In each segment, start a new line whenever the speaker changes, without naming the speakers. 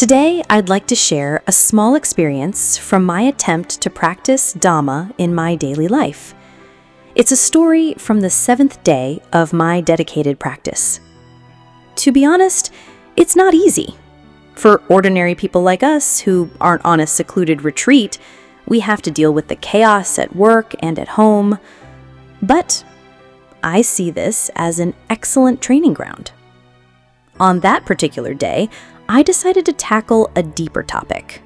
Today, I'd like to share a small experience from my attempt to practice Dhamma in my daily life. It's a story from the 7th day of my dedicated practice. To be honest, it's not easy. For ordinary people like us who aren't on a secluded retreat, we have to deal with the chaos at work and at home. But I see this as an excellent training ground. On that particular day, I decided to tackle a deeper topic.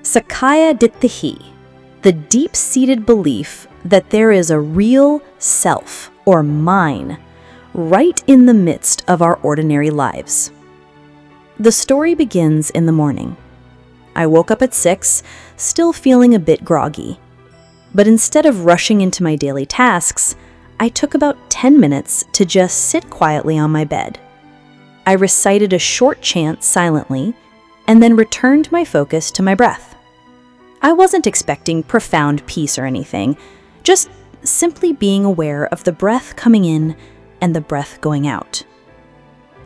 Sakkāya-diṭṭhi, the deep-seated belief that there is a real self, or mine, right in the midst of our ordinary lives. The story begins in the morning. I woke up at 6, still feeling a bit groggy. But instead of rushing into my daily tasks, I took about 10 minutes to just sit quietly on my bed. I recited a short chant silently, and then returned my focus to my breath. I wasn't expecting profound peace or anything, just simply being aware of the breath coming in and the breath going out.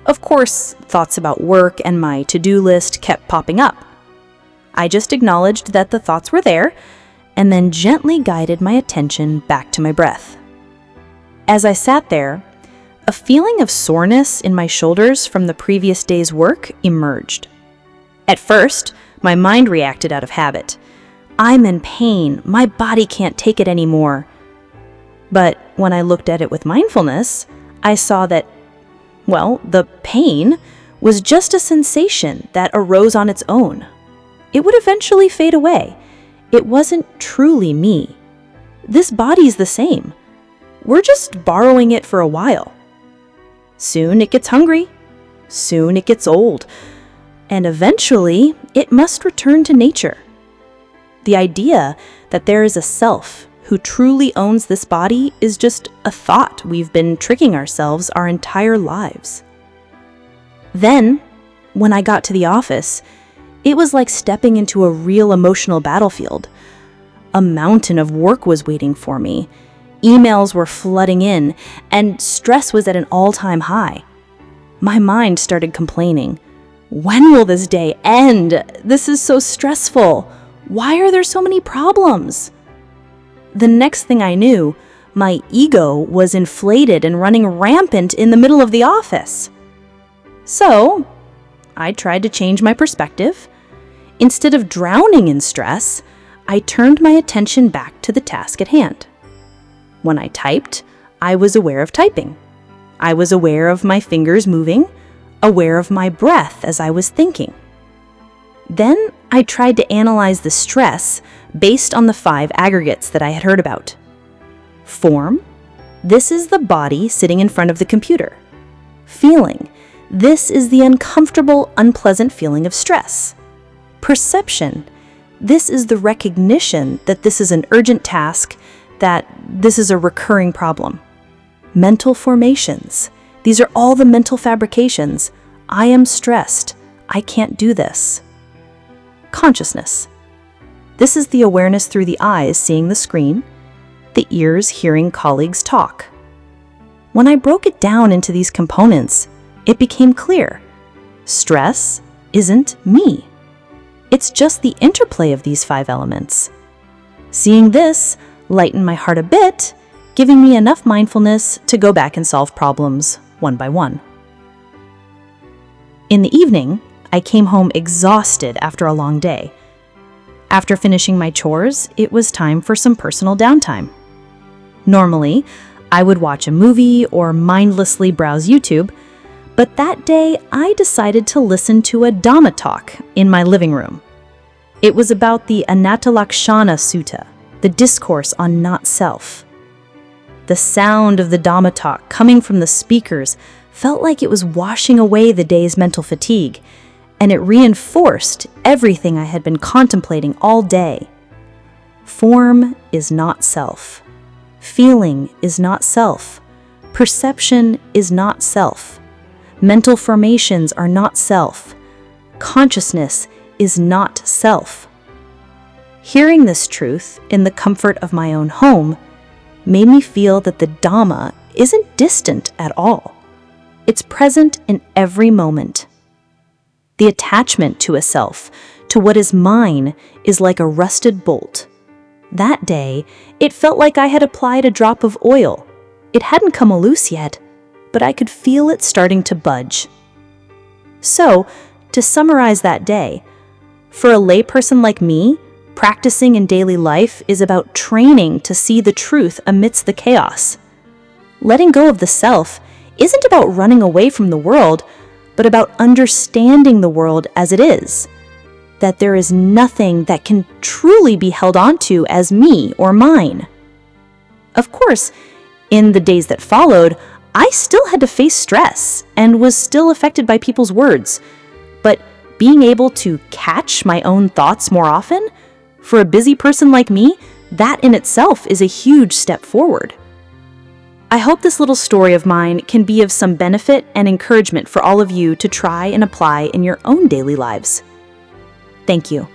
Of course, thoughts about work and my to-do list kept popping up. I just acknowledged that the thoughts were there, and then gently guided my attention back to my breath. As I sat there, a feeling of soreness in my shoulders from the previous day's work emerged. At first, my mind reacted out of habit. I'm in pain, my body can't take it anymore. But when I looked at it with mindfulness, I saw that, the pain was just a sensation that arose on its own. It would eventually fade away. It wasn't truly me. This body's the same. We're just borrowing it for a while. Soon it gets hungry. Soon it gets old. And eventually, it must return to nature. The idea that there is a self who truly owns this body is just a thought we've been tricking ourselves our entire lives. Then, when I got to the office, it was like stepping into a real emotional battlefield. A mountain of work was waiting for me. Emails were flooding in, and stress was at an all-time high. My mind started complaining. When will this day end? This is so stressful. Why are there so many problems? The next thing I knew, my ego was inflated and running rampant in the middle of the office. So, I tried to change my perspective. Instead of drowning in stress, I turned my attention back to the task at hand. When I typed, I was aware of typing. I was aware of my fingers moving, aware of my breath as I was thinking. Then I tried to analyze the stress based on the 5 aggregates that I had heard about. Form, this is the body sitting in front of the computer. Feeling, this is the uncomfortable, unpleasant feeling of stress. Perception, this is the recognition that this is an urgent task, that this is a recurring problem. Mental formations, these are all the mental fabrications. I am stressed. I can't do this. Consciousness. This is the awareness through the eyes seeing the screen, the ears hearing colleagues talk. When I broke it down into these components, it became clear. Stress isn't me. It's just the interplay of these 5 elements. Seeing this lightened my heart a bit, giving me enough mindfulness to go back and solve problems one by one. In the evening, I came home exhausted after a long day. After finishing my chores, it was time for some personal downtime. Normally, I would watch a movie or mindlessly browse YouTube, but that day I decided to listen to a Dhamma talk in my living room. It was about the Anatta-lakshana Sutta, the discourse on not-self. The sound of the Dhamma talk coming from the speakers felt like it was washing away the day's mental fatigue, and it reinforced everything I had been contemplating all day. Form is not self. Feeling is not self. Perception is not self. Mental formations are not self. Consciousness is not self. Hearing this truth in the comfort of my own home made me feel that the Dhamma isn't distant at all. It's present in every moment. The attachment to a self, to what is mine, is like a rusted bolt. That day, it felt like I had applied a drop of oil. It hadn't come loose yet, but I could feel it starting to budge. So, to summarize that day, for a layperson like me, practicing in daily life is about training to see the truth amidst the chaos. Letting go of the self isn't about running away from the world, but about understanding the world as it is. That there is nothing that can truly be held onto as me or mine. Of course, in the days that followed, I still had to face stress and was still affected by people's words. But being able to catch my own thoughts more often, for a busy person like me, that in itself is a huge step forward. I hope this little story of mine can be of some benefit and encouragement for all of you to try and apply in your own daily lives. Thank you.